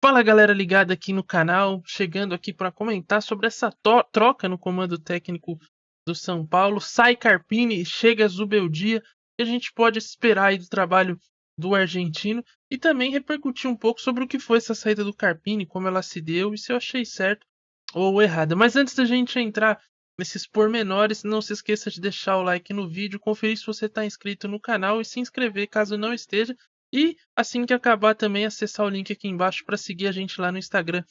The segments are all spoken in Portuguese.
Fala galera ligada aqui no canal, chegando aqui para comentar sobre essa troca no comando técnico do São Paulo. Sai Carpini, chega Zubeldia, que a gente pode esperar aí do trabalho do argentino e também repercutir um pouco sobre o que foi essa saída do Carpini, como ela se deu e se eu achei certo ou errado. Mas antes da gente entrar nesses pormenores, não se esqueça de deixar o like no vídeo, conferir se você está inscrito no canal e se inscrever caso não esteja. E assim que acabar também acessar o link aqui embaixo para seguir a gente lá no Instagram,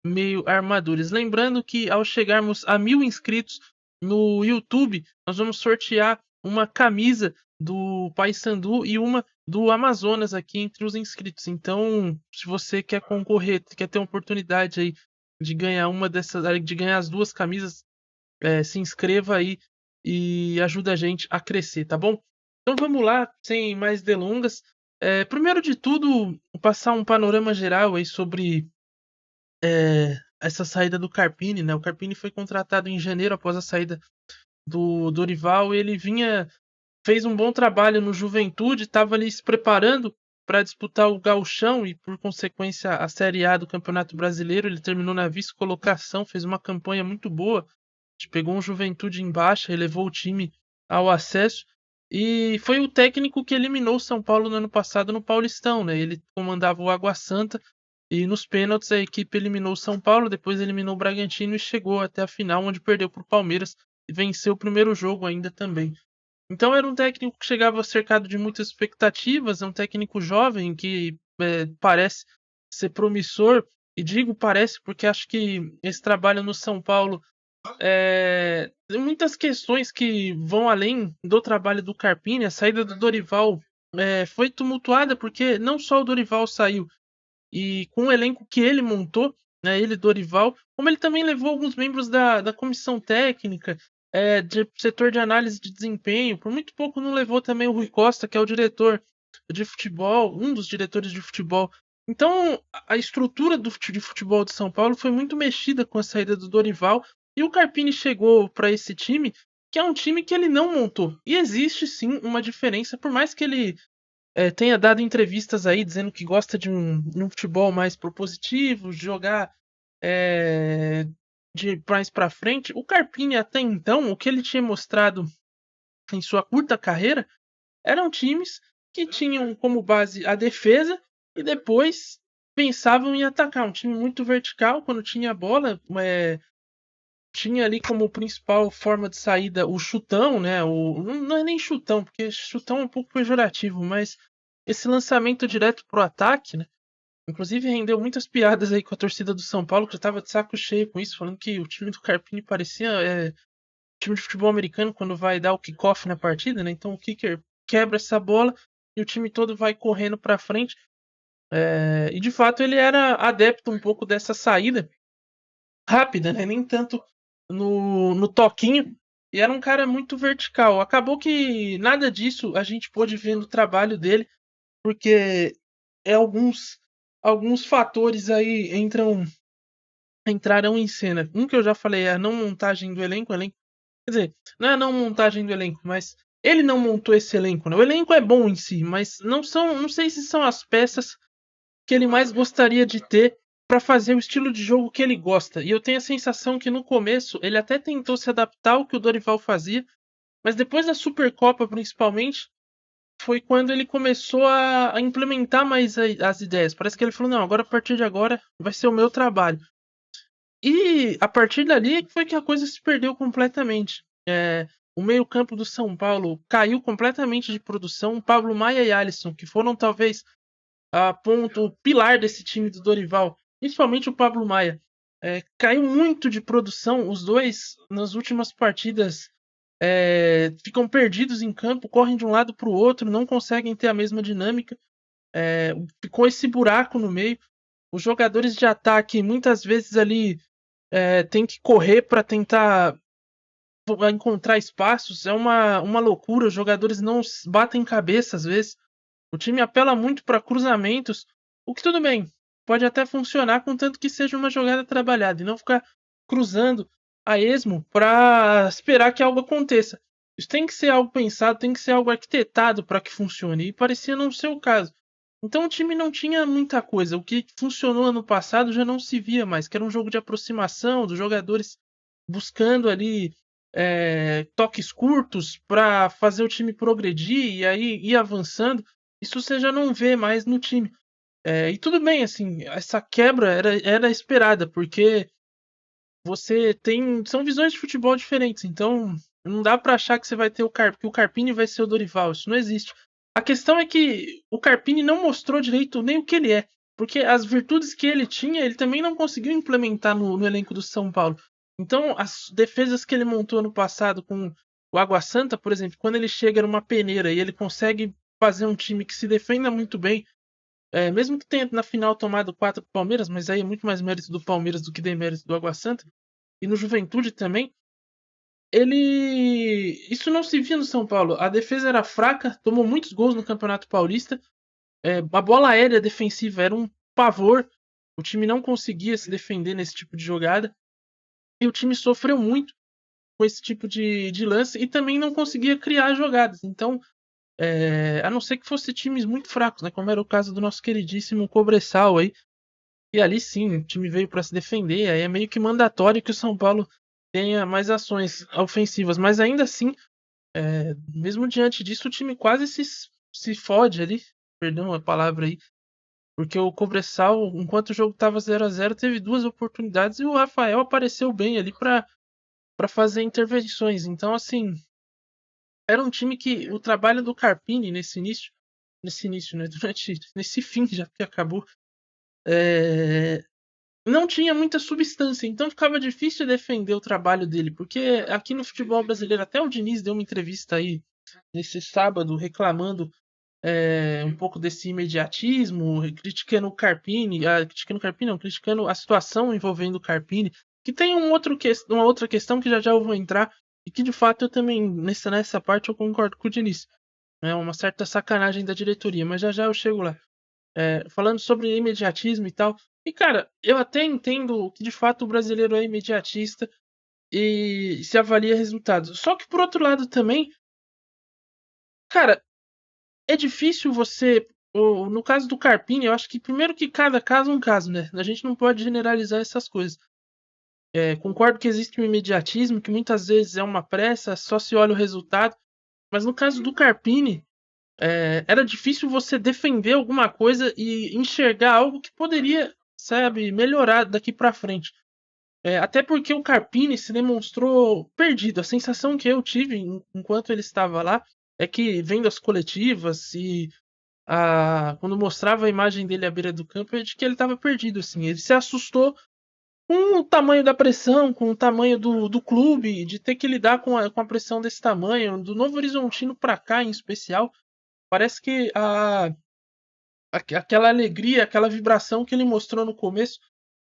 @meioarmaduras. Lembrando que ao chegarmos a 1000 inscritos no YouTube, nós vamos sortear uma camisa do Paysandu e uma do Amazonas aqui entre os inscritos. Então, se você quer concorrer, quer ter uma oportunidade aí de ganhar de ganhar as duas camisas, se inscreva aí e ajuda a gente a crescer, tá bom? Então vamos lá, sem mais delongas. Primeiro de tudo, passar um panorama geral aí sobre essa saída do Carpini, né? O Carpini foi contratado em janeiro após a saída do Dorival. Ele fez um bom trabalho no Juventude, estava ali se preparando para disputar o Gauchão e, por consequência, a Série A do Campeonato Brasileiro. Ele terminou na vice-colocação, fez uma campanha muito boa. A gente pegou um Juventude em baixa e levou o time ao acesso. E foi o técnico que eliminou o São Paulo no ano passado no Paulistão, né? Ele comandava o Água Santa e nos pênaltis a equipe eliminou o São Paulo, depois eliminou o Bragantino e chegou até a final, onde perdeu para o Palmeiras e venceu o primeiro jogo ainda também. Então era um técnico que chegava cercado de muitas expectativas, é um técnico jovem que parece ser promissor, e digo parece porque acho que esse trabalho no São Paulo tem muitas questões que vão além do trabalho do Carpini. A saída do Dorival foi tumultuada porque não só o Dorival saiu, e com o elenco que ele montou, né, ele, Dorival, como ele também levou alguns membros da comissão técnica, de setor de análise de desempenho. Por muito pouco não levou também o Rui Costa, que é o diretor de futebol, um dos diretores de futebol. Então, a estrutura de futebol de São Paulo foi muito mexida com a saída do Dorival, e o Carpini chegou para esse time, que é um time que ele não montou. E existe sim uma diferença, por mais que ele tenha dado entrevistas aí dizendo que gosta de um futebol mais propositivo, jogar de mais para frente. O Carpini, até então, o que ele tinha mostrado em sua curta carreira eram times que tinham como base a defesa e depois pensavam em atacar. Um time muito vertical quando tinha a bola, tinha ali como principal forma de saída o chutão, né? Não é nem chutão, porque chutão é um pouco pejorativo, mas esse lançamento direto pro ataque, né? Inclusive rendeu muitas piadas aí com a torcida do São Paulo, que já tava de saco cheio com isso, falando que o time do Carpini parecia time de futebol americano quando vai dar o kickoff na partida, né? Então o kicker quebra essa bola e o time todo vai correndo pra frente. E de fato ele era adepto um pouco dessa saída rápida, né? Nem tanto no toquinho. E era um cara muito vertical. Acabou que nada disso a gente pôde ver no trabalho dele, porque alguns fatores aí entrarão em cena. Um que eu já falei é a não montagem do elenco. Quer dizer, não é a não montagem do elenco, mas ele não montou esse elenco, né? O elenco é bom em si, mas não sei se são as peças que ele mais gostaria de ter para fazer o estilo de jogo que ele gosta. E eu tenho a sensação que no começo ele até tentou se adaptar ao que o Dorival fazia, mas depois da Supercopa, principalmente, foi quando ele começou a implementar mais as ideias. Parece que ele falou: não, agora a partir de agora vai ser o meu trabalho. E a partir dali foi que a coisa se perdeu completamente. O meio-campo do São Paulo caiu completamente de produção. Pablo Maia e Alisson, que foram talvez o pilar desse time do Dorival, principalmente o Pablo Maia, caiu muito de produção. Os dois, nas últimas partidas, ficam perdidos em campo, correm de um lado para o outro, não conseguem ter a mesma dinâmica. Ficou esse buraco no meio. Os jogadores de ataque muitas vezes ali têm que correr para tentar encontrar espaços. É uma loucura. Os jogadores não batem cabeça às vezes. O time apela muito para cruzamentos, o que tudo bem, pode até funcionar, contanto que seja uma jogada trabalhada e não ficar cruzando a esmo para esperar que algo aconteça. Isso tem que ser algo pensado, tem que ser algo arquitetado para que funcione, e parecia não ser o caso. Então o time não tinha muita coisa. O que funcionou ano passado já não se via mais, que era um jogo de aproximação dos jogadores buscando ali toques curtos para fazer o time progredir e aí ir avançando. Isso você já não vê mais no time. E tudo bem, assim, essa quebra era esperada, porque você tem. São visões de futebol diferentes, então não dá pra achar que você vai ter que o Carpini vai ser o Dorival. Isso não existe. A questão é que o Carpini não mostrou direito nem o que ele é, porque as virtudes que ele tinha, ele também não conseguiu implementar no elenco do São Paulo. Então, as defesas que ele montou no passado com o Água Santa, por exemplo, quando ele chega numa peneira e ele consegue fazer um time que se defenda muito bem, mesmo que tenha na final tomado 4 pro Palmeiras, mas aí é muito mais mérito do Palmeiras do que demérito do Água Santa, e no Juventude também, isso não se via no São Paulo. A defesa era fraca, tomou muitos gols no Campeonato Paulista, a bola aérea defensiva era um pavor, o time não conseguia se defender nesse tipo de jogada, e o time sofreu muito com esse tipo de lance, e também não conseguia criar jogadas. Então, a não ser que fosse times muito fracos, né, como era o caso do nosso queridíssimo Cobressal aí, e ali sim, o time veio para se defender, aí é meio que mandatório que o São Paulo tenha mais ações ofensivas, mas ainda assim, mesmo diante disso, o time quase se fode ali, perdão a palavra aí, porque o Cobressal, enquanto o jogo estava 0-0, teve 2 oportunidades e o Rafael apareceu bem ali para fazer intervenções. Então, assim, era um time que o trabalho do Carpini nesse início, né, nesse fim já que acabou, não tinha muita substância, então ficava difícil defender o trabalho dele, porque aqui no futebol brasileiro, até o Diniz deu uma entrevista aí nesse sábado reclamando um pouco desse imediatismo, criticando o Carpini, criticando o Carpini não, criticando a situação envolvendo o Carpini, que tem uma outra questão que já eu vou entrar, e que de fato eu também, nessa parte eu concordo com o Diniz, é uma certa sacanagem da diretoria, mas já eu chego lá. Falando sobre imediatismo e tal. E, cara, eu até entendo que de fato o brasileiro é imediatista e se avalia resultados. Só que, por outro lado, também, cara, é difícil você. No caso do Carpini, eu acho que primeiro que cada caso é um caso, né? A gente não pode generalizar essas coisas. Concordo que existe um imediatismo, que muitas vezes é uma pressa, só se olha o resultado. Mas no caso do Carpini, era difícil você defender alguma coisa e enxergar algo que poderia, sabe, melhorar daqui pra frente. Até porque o Carpini se demonstrou perdido. A sensação que eu tive enquanto ele estava lá é que, vendo as coletivas e quando mostrava a imagem dele à beira do campo, é de que ele estava perdido. Assim. Ele se assustou com o tamanho da pressão, com o tamanho do clube, de ter que lidar com a pressão desse tamanho, do Novo Horizontino para cá em especial. Parece que aquela alegria, aquela vibração que ele mostrou no começo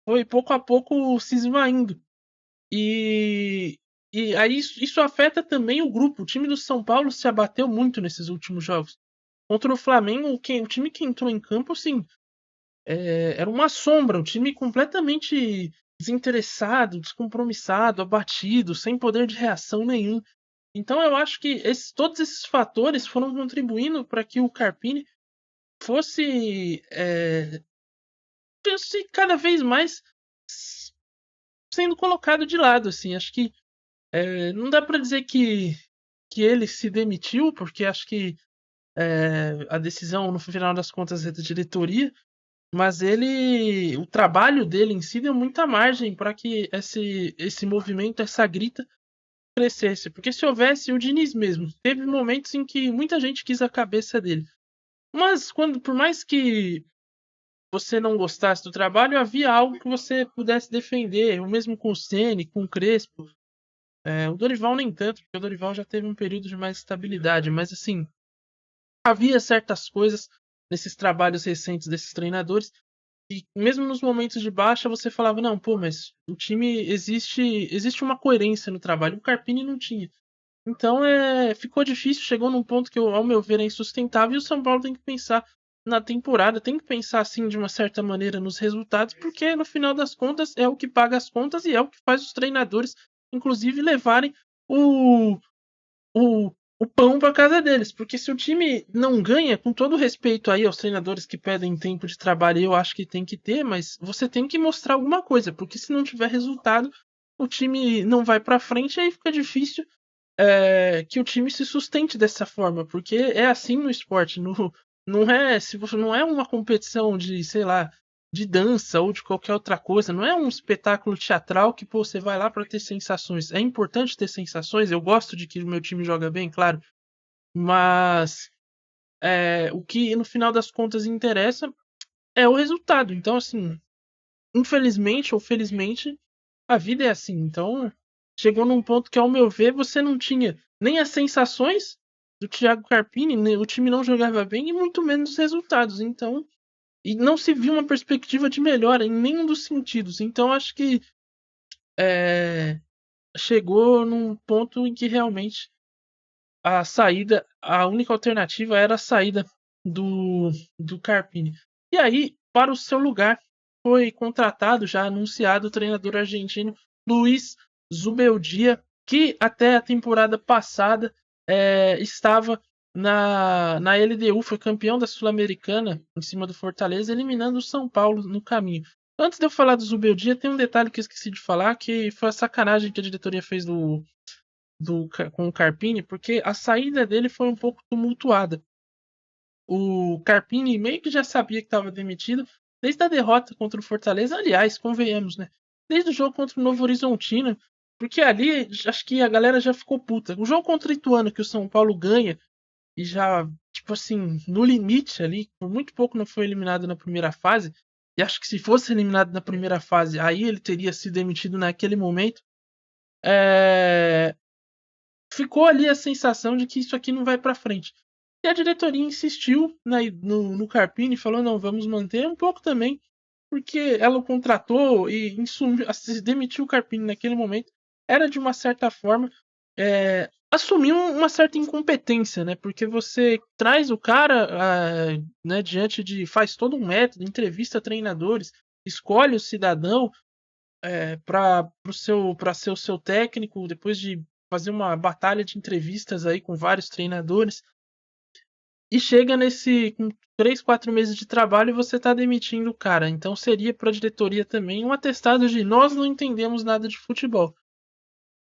foi pouco a pouco se esvaindo. E, e aí isso afeta também o grupo. O time do São Paulo se abateu muito nesses últimos jogos. Contra o Flamengo, o time que entrou em campo, assim, era uma sombra. Um time completamente desinteressado, descompromissado, abatido, sem poder de reação nenhum. Então eu acho que todos esses fatores foram contribuindo para que o Carpini fosse, cada vez mais sendo colocado de lado, assim. Acho que não dá para dizer que ele se demitiu, porque acho que a decisão, no final das contas, é da diretoria, mas o trabalho dele em si deu muita margem para que esse movimento, essa grita, crescesse. Porque se houvesse o Diniz mesmo, teve momentos em que muita gente quis a cabeça dele. Mas por mais que você não gostasse do trabalho, havia algo que você pudesse defender. O mesmo com o Ceni, com o Crespo. O Dorival nem tanto, porque o Dorival já teve um período de mais estabilidade. Mas assim, havia certas coisas nesses trabalhos recentes desses treinadores e mesmo nos momentos de baixa você falava, não, pô, mas o time existe uma coerência no trabalho. O Carpini não tinha. Então ficou difícil, chegou num ponto que, ao meu ver, é insustentável e o São Paulo tem que pensar na temporada, tem que pensar, assim, de uma certa maneira nos resultados, porque no final das contas é o que paga as contas e é o que faz os treinadores, inclusive, levarem o o pão para casa deles. Porque se o time não ganha, com todo respeito aí aos treinadores que pedem tempo de trabalho, eu acho que tem que ter, mas você tem que mostrar alguma coisa, porque se não tiver resultado, o time não vai para frente, aí fica difícil que o time se sustente dessa forma, porque é assim no esporte, não é se você não é uma competição de, sei lá, de dança ou de qualquer outra coisa, não é um espetáculo teatral que pô, você vai lá para ter sensações. É importante ter sensações, eu gosto de que o meu time joga bem, claro, mas o que no final das contas interessa é o resultado. Então, assim, infelizmente ou felizmente, a vida é assim. Então, chegou num ponto que, ao meu ver, você não tinha nem as sensações do Thiago Carpini, o time não jogava bem e muito menos os resultados. Então, e não se viu uma perspectiva de melhora em nenhum dos sentidos. Então, acho que chegou num ponto em que realmente a saída, a única alternativa era a saída do Carpini. E aí, para o seu lugar, foi contratado, já anunciado, o treinador argentino Luiz Zubeldia, que até a temporada passada estava na LDU, foi campeão da Sul-Americana em cima do Fortaleza, eliminando o São Paulo no caminho. Antes de eu falar do Zubeldia, tem um detalhe que eu esqueci de falar, que foi a sacanagem que a diretoria fez com o Carpini, porque a saída dele foi um pouco tumultuada. O Carpini meio que já sabia que estava demitido desde a derrota contra o Fortaleza. Aliás, convenhamos, né? Desde o jogo contra o Novo Horizontino, porque ali acho que a galera já ficou puta. O jogo contra o Ituano que o São Paulo ganha e já, tipo assim, no limite ali, por muito pouco não foi eliminado na primeira fase. E acho que se fosse eliminado na primeira fase, aí ele teria sido demitido naquele momento. Ficou ali a sensação de que isso aqui não vai para frente. E a diretoria insistiu no Carpini e falou: não, vamos manter um pouco também, porque ela o contratou e se demitiu o Carpini naquele momento. Era de uma certa forma assumir uma certa incompetência, né? Porque você traz o cara né, diante de. Faz todo um método, entrevista treinadores, escolhe o cidadão para ser o seu técnico, depois de fazer uma batalha de entrevistas aí com vários treinadores, e chega com 3, 4 meses de trabalho e você está demitindo o cara. Então seria para a diretoria também um atestado de nós não entendemos nada de futebol.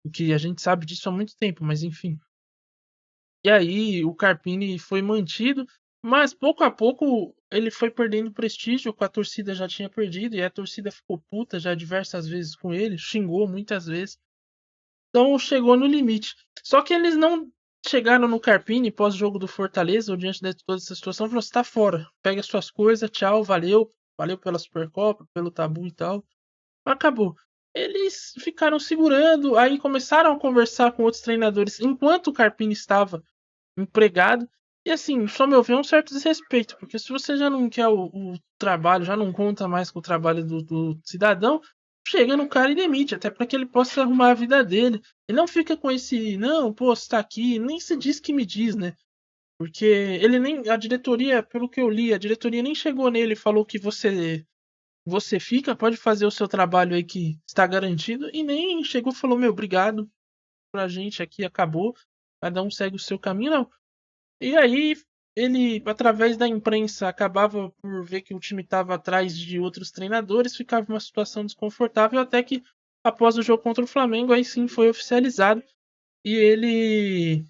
O que a gente sabe disso há muito tempo, mas enfim. E aí o Carpini foi mantido, mas pouco a pouco ele foi perdendo prestígio, a torcida já tinha perdido, e a torcida ficou puta já diversas vezes com ele, xingou muitas vezes. Então chegou no limite. Só que eles não chegaram no Carpini pós-jogo do Fortaleza, ou diante de toda essa situação, falaram: você tá fora, pega suas coisas, tchau, valeu, valeu pela Supercopa, pelo tabu e tal. Acabou. Eles ficaram segurando, aí começaram a conversar com outros treinadores enquanto o Carpini estava empregado. E assim, só meu ver, é um certo desrespeito, porque se você já não quer o trabalho, já não conta mais com o trabalho do cidadão, chega no cara e demite, até para que ele possa arrumar a vida dele. Ele não fica com esse, não, pô, você tá aqui, nem se diz que me diz, né? Porque ele nem, a diretoria, pelo que eu li, a diretoria nem chegou nele e falou que você fica, pode fazer o seu trabalho aí que está garantido, e nem chegou e falou, meu, obrigado pra gente aqui, acabou, cada um segue o seu caminho, não. E aí ele, através da imprensa, acabava por ver que o time estava atrás de outros treinadores, ficava uma situação desconfortável, até que após o jogo contra o Flamengo, aí sim foi oficializado e ele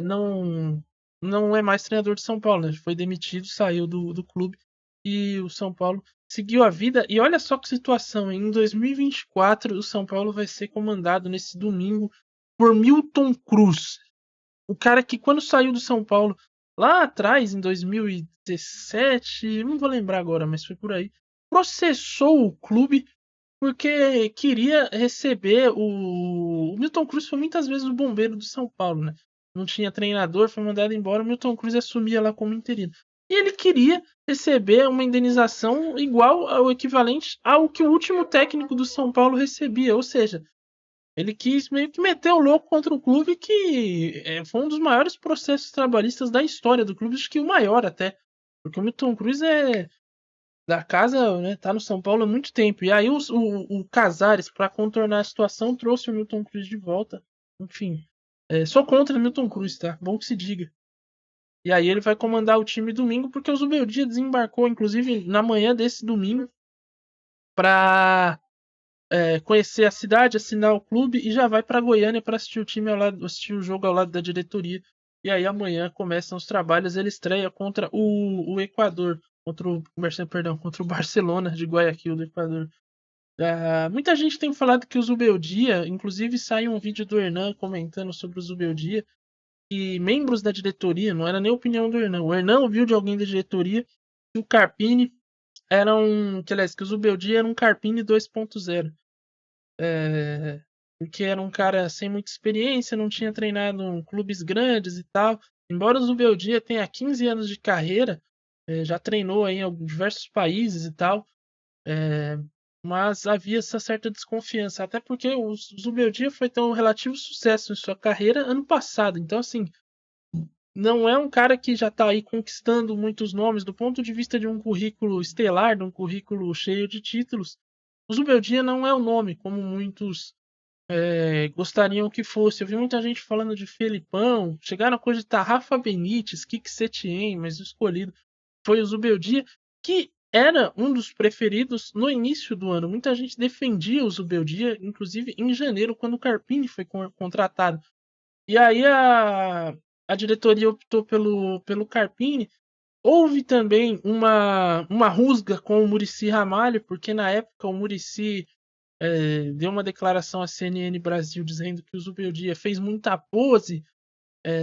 não é mais treinador de São Paulo, né? Foi demitido, saiu do clube e o São Paulo seguiu a vida. E olha só que situação, em 2024 o São Paulo vai ser comandado nesse domingo por Milton Cruz. O cara que quando saiu do São Paulo lá atrás, em 2017, não vou lembrar agora, mas foi por aí, processou o clube porque queria receber o Milton Cruz foi muitas vezes o bombeiro do São Paulo, né? Não tinha treinador, foi mandado embora, o Milton Cruz assumia lá como interino. E ele queria receber uma indenização igual ao equivalente ao que o último técnico do São Paulo recebia, ou seja, ele quis meio que meter o louco contra o clube, que foi um dos maiores processos trabalhistas da história do clube, acho que o maior até. Porque o Milton Cruz é da casa, né, tá no São Paulo há muito tempo. E aí o Casares, para contornar a situação, trouxe o Milton Cruz de volta. Enfim, Sou contra Milton Cruz, tá? Bom que se diga. E aí ele vai comandar o time domingo, porque o Zubeldia desembarcou, inclusive, na manhã desse domingo, para conhecer a cidade, assinar o clube e já vai para Goiânia para assistir o time ao lado, assistir o jogo ao lado da diretoria. E aí amanhã começam os trabalhos. Ele estreia contra o Equador, contra o Barcelona de Guayaquil do Equador. Muita gente tem falado que o Zubeldia, inclusive saiu um vídeo do Hernan comentando sobre o Zubeldia, e membros da diretoria, não era nem opinião do Hernan, o Hernan ouviu de alguém da diretoria que o Carpini que o Zubeldia era um Carpini 2.0. Porque era um cara sem muita experiência, não tinha treinado em clubes grandes e tal. Embora o Zubeldia tenha 15 anos de carreira, já treinou aí em diversos países e tal, mas havia essa certa desconfiança, até porque o Zubeldia foi ter um relativo sucesso em sua carreira ano passado. Então, assim, não é um cara que já está aí conquistando muitos nomes do ponto de vista de um currículo estelar, de um currículo cheio de títulos. O Zubeldia não é o nome, como muitos gostariam que fosse. Eu vi muita gente falando de Felipão, chegaram a cogitar Rafa Benítez, Kik Setien, mas o escolhido foi o Zubeldia, que era um dos preferidos no início do ano. Muita gente defendia o Zubeldia, inclusive em janeiro, quando o Carpini foi contratado. E aí a diretoria optou pelo Carpini. Houve também uma rusga com o Muricy Ramalho, porque na época o Muricy deu uma declaração à CNN Brasil dizendo que o Zubeldia fez muita pose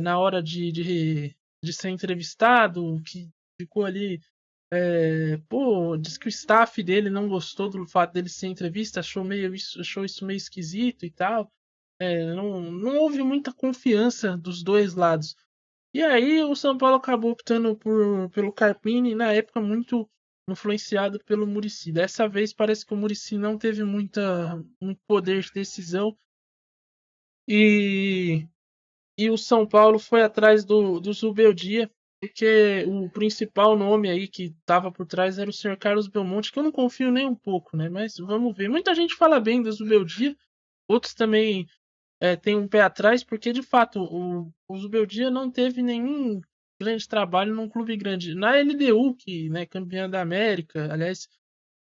na hora de ser entrevistado, que ficou ali. Diz que o staff dele não gostou do fato dele ser entrevista, achou isso meio esquisito e tal. Não houve muita confiança dos dois lados. E aí o São Paulo acabou optando pelo Carpini, na época muito influenciado pelo Muricy. Dessa vez parece que o Muricy não teve muito poder de decisão e, e o São Paulo foi atrás do Zubeldia, porque o principal nome aí que estava por trás era o Sr. Carlos Belmonte, que eu não confio nem um pouco, né? Mas vamos ver. Muita gente fala bem do Zubeldia, outros também tem um pé atrás, porque de fato o Zubeldia não teve nenhum grande trabalho num clube grande. Na LDU, que é campeã da América, aliás,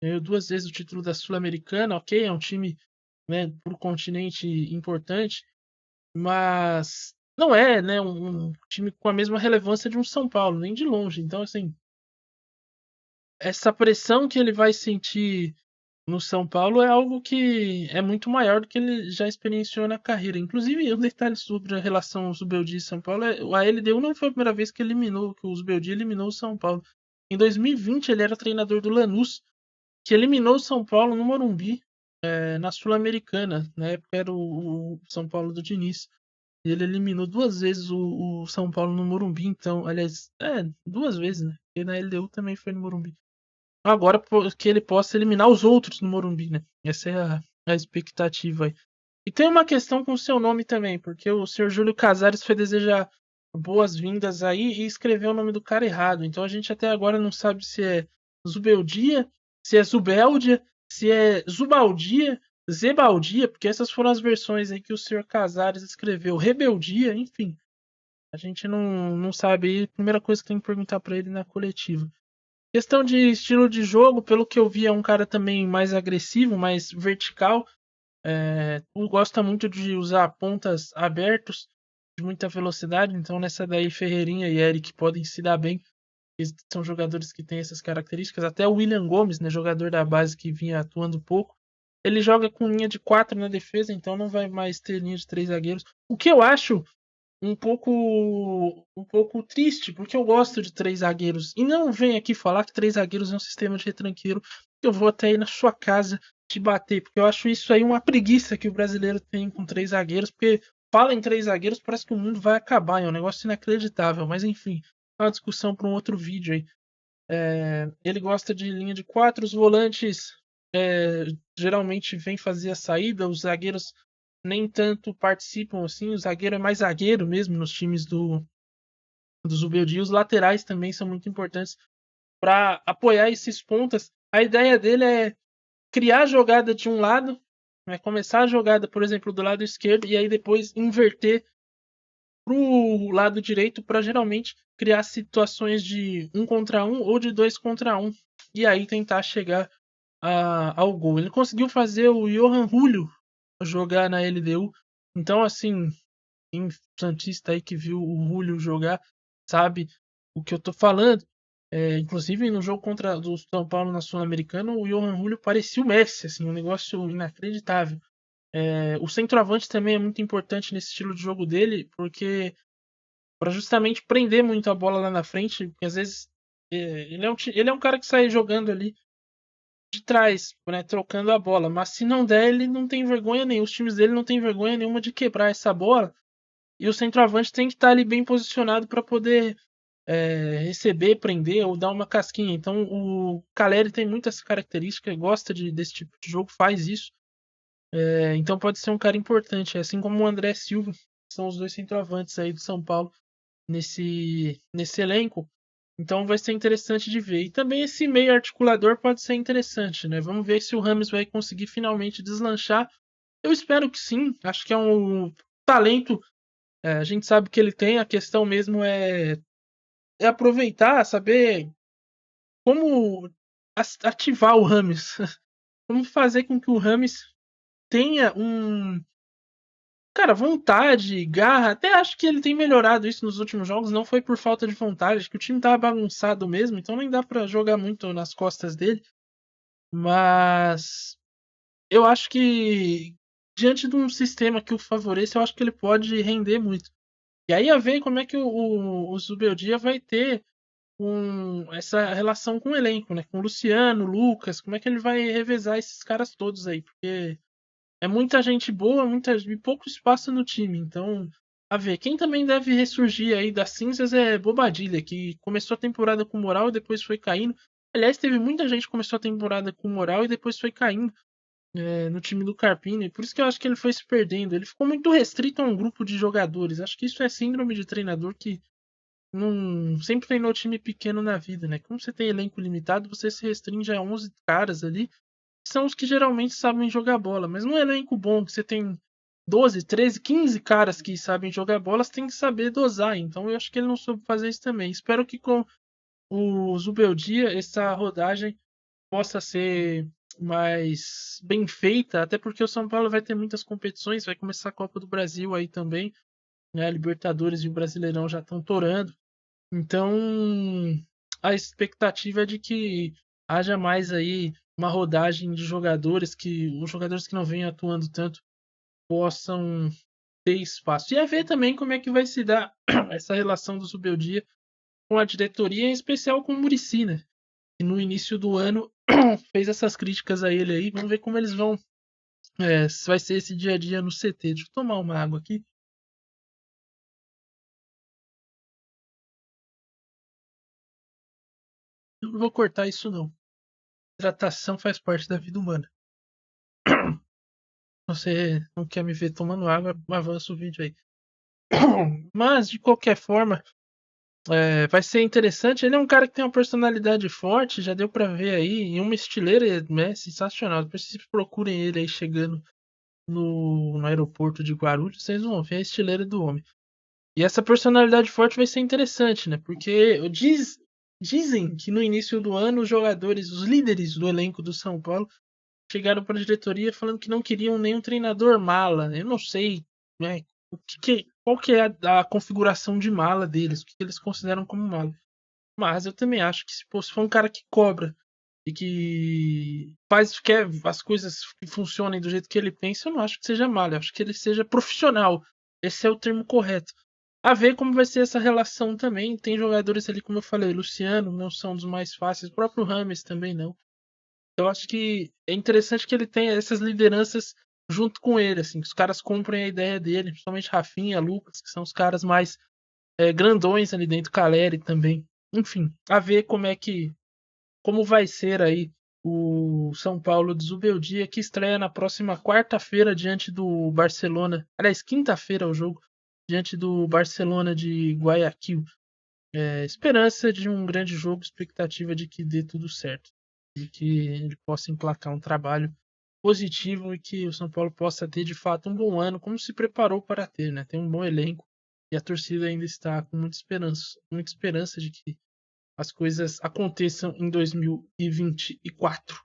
ganhou 2 vezes o título da Sul-Americana, ok, é um time pro continente importante, mas não é um time com a mesma relevância de um São Paulo, nem de longe. Então, assim, essa pressão que ele vai sentir no São Paulo é algo que é muito maior do que ele já experienciou na carreira. Inclusive, um detalhe sobre a relação Zubeldia e São Paulo a LDU não foi a primeira vez que o Zubeldia eliminou o São Paulo. Em 2020, ele era treinador do Lanús, que eliminou o São Paulo no Morumbi, na Sul-Americana. Na época era o São Paulo do Diniz. E ele eliminou 2 vezes o São Paulo no Morumbi, então, aliás, 2 vezes, né? Porque na LDU também foi no Morumbi. Agora que ele possa eliminar os outros no Morumbi, né? Essa é a expectativa aí. E tem uma questão com o seu nome também, porque o senhor Júlio Casares foi desejar boas-vindas aí e escreveu o nome do cara errado. Então a gente até agora não sabe se é Zubeldia, se é Zubeldia, se é Zubaldia, Zebaldia, porque essas foram as versões aí que o senhor Casares escreveu. Rebeldia, enfim. A gente não sabe aí. Primeira coisa que tem que perguntar para ele na coletiva. Questão de estilo de jogo, pelo que eu vi, é um cara também mais agressivo, mais vertical. Gosta muito de usar pontas abertos, de muita velocidade. Então, nessa daí, Ferreirinha e Eric podem se dar bem. Eles são jogadores que têm essas características. Até o William Gomes, né, jogador da base que vinha atuando pouco, ele joga com linha de 4 na defesa, então não vai mais ter linha de 3 zagueiros. O que eu acho um pouco triste, porque eu gosto de 3 zagueiros. E não vem aqui falar que 3 zagueiros é um sistema de retranqueiro. Eu vou até ir na sua casa te bater, porque eu acho isso aí uma preguiça que o brasileiro tem com 3 zagueiros, porque fala em 3 zagueiros, parece que o mundo vai acabar, é um negócio inacreditável. Mas enfim, é uma discussão para um outro vídeo aí. Ele gosta de linha de 4, os volantes geralmente vêm fazer a saída, os zagueiros nem tanto participam assim, o zagueiro é mais zagueiro mesmo nos times do Zubeldia. Os laterais também são muito importantes para apoiar esses pontas. A ideia dele é criar a jogada de um lado, começar a jogada, por exemplo, do lado esquerdo, e aí depois inverter pro lado direito para geralmente criar situações de 1 contra 1 ou de 2 contra 1 e aí tentar chegar ao gol. Ele conseguiu fazer o Johan Julio jogar na LDU. Então, assim, quem santista aí que viu o Julio jogar sabe o que eu tô falando. Inclusive no jogo contra o São Paulo na Sul-Americana, o Johan Julio parecia o Messi, assim, um negócio inacreditável. O centroavante também é muito importante nesse estilo de jogo dele, porque para justamente prender muito a bola lá na frente, porque às vezes ele é um cara que sai jogando ali de trás, né, trocando a bola, mas se não der, ele não tem vergonha nenhuma, os times dele não tem vergonha nenhuma de quebrar essa bola, e o centroavante tem que estar ali bem posicionado para poder receber, prender ou dar uma casquinha. Então o Caleri tem muitas características, gosta desse tipo de jogo, faz isso. Então pode ser um cara importante, assim como o André Silva, que são os dois centroavantes aí do São Paulo nesse elenco. Então vai ser interessante de ver. E também esse meio articulador pode ser interessante, né? Vamos ver se o Rames vai conseguir finalmente deslanchar. Eu espero que sim. Acho que é um talento. A gente sabe que ele tem. A questão mesmo é aproveitar, saber como ativar o Rames. Como fazer com que o Rames tenha cara, vontade, garra, até acho que ele tem melhorado isso nos últimos jogos, não foi por falta de vontade, acho que o time tava bagunçado mesmo, então nem dá pra jogar muito nas costas dele, mas eu acho que diante de um sistema que o favoreça, eu acho que ele pode render muito. E aí a ver como é que o Zubeldia vai ter essa relação com o elenco, né? Com o Luciano, o Lucas, como é que ele vai revezar esses caras todos aí, porque é muita gente boa, e pouco espaço no time. Então, a ver, quem também deve ressurgir aí das cinzas é Bobadilha, que começou a temporada com moral e depois foi caindo. Aliás, teve muita gente que começou a temporada com moral e depois foi caindo no time do Carpini. Por isso que eu acho que ele foi se perdendo. Ele ficou muito restrito a um grupo de jogadores. Acho que isso é síndrome de treinador que não sempre treinou time pequeno na vida, né? Como você tem elenco limitado, você se restringe a 11 caras ali são os que geralmente sabem jogar bola. Mas num elenco bom, que você tem 12, 13, 15 caras que sabem jogar bola, você tem que saber dosar. Então eu acho que ele não soube fazer isso também. Espero que com o Zubeldia essa rodagem possa ser mais bem feita, até porque o São Paulo vai ter muitas competições, vai começar a Copa do Brasil aí também, né? A Libertadores e o Brasileirão já estão torando. Então, a expectativa é de que haja mais aí uma rodagem de jogadores, que os jogadores que não vêm atuando tanto possam ter espaço. E a ver também como é que vai se dar essa relação do Zubeldia com a diretoria, em especial com o Muricy, né? Que no início do ano fez essas críticas a ele aí. Vamos ver como eles vão. Se vai ser esse dia a dia no CT. Deixa eu tomar uma água aqui. Eu não vou cortar isso, não. Hidratação faz parte da vida humana. Você não quer me ver tomando água, avança o vídeo aí. Mas, de qualquer forma, vai ser interessante. Ele é um cara que tem uma personalidade forte, já deu pra ver aí, e uma estileira, né, sensacional. Depois vocês procurem ele aí chegando no aeroporto de Guarulhos, vocês vão ver a estileira do homem. E essa personalidade forte vai ser interessante, né? Porque dizem que no início do ano os jogadores, os líderes do elenco do São Paulo, chegaram para a diretoria falando que não queriam nenhum treinador mala. Eu não sei, né, qual que é a configuração de mala deles, o que eles consideram como mala. Mas eu também acho que se for um cara que cobra e que quer as coisas que funcionem do jeito que ele pensa, eu não acho que seja mala. Eu acho que ele seja profissional. Esse é o termo correto. A ver como vai ser essa relação também. Tem jogadores ali, como eu falei, Luciano, não são dos mais fáceis. O próprio Rames também não. Eu acho que é interessante que ele tenha essas lideranças junto com ele, assim, que os caras comprem a ideia dele, principalmente Rafinha, Lucas, que são os caras mais grandões ali dentro, Caleri também. Enfim, a ver como vai ser aí o São Paulo de Zubeldia, que estreia na próxima quarta-feira diante do Barcelona. Aliás, quinta-feira é o jogo, diante do Barcelona de Guayaquil. Esperança de um grande jogo, expectativa de que dê tudo certo. De que ele possa emplacar um trabalho positivo e que o São Paulo possa ter de fato um bom ano, como se preparou para ter, né? Tem um bom elenco E a torcida ainda está com muita esperança de que as coisas aconteçam em 2024.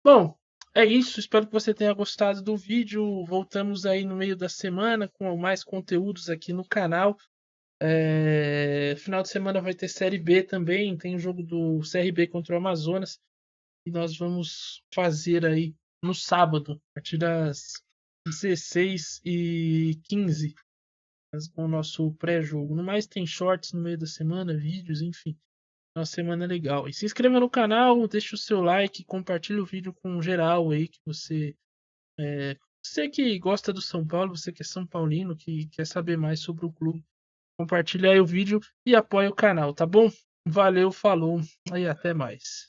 Bom, é isso. Espero que você tenha gostado do vídeo. Voltamos aí no meio da semana com mais conteúdos aqui no canal. Final de semana vai ter Série B também. Tem o jogo do CRB contra o Amazonas. E nós vamos fazer aí no sábado, a partir das 16h15, com o nosso pré-jogo. No mais, tem shorts no meio da semana, vídeos, enfim. Uma semana legal. E se inscreva no canal, deixe o seu like, compartilhe o vídeo com geral aí que você que gosta do São Paulo, você que é São Paulino, que quer saber mais sobre o clube. Compartilhe aí o vídeo e apoie o canal, tá bom? Valeu, falou e até mais.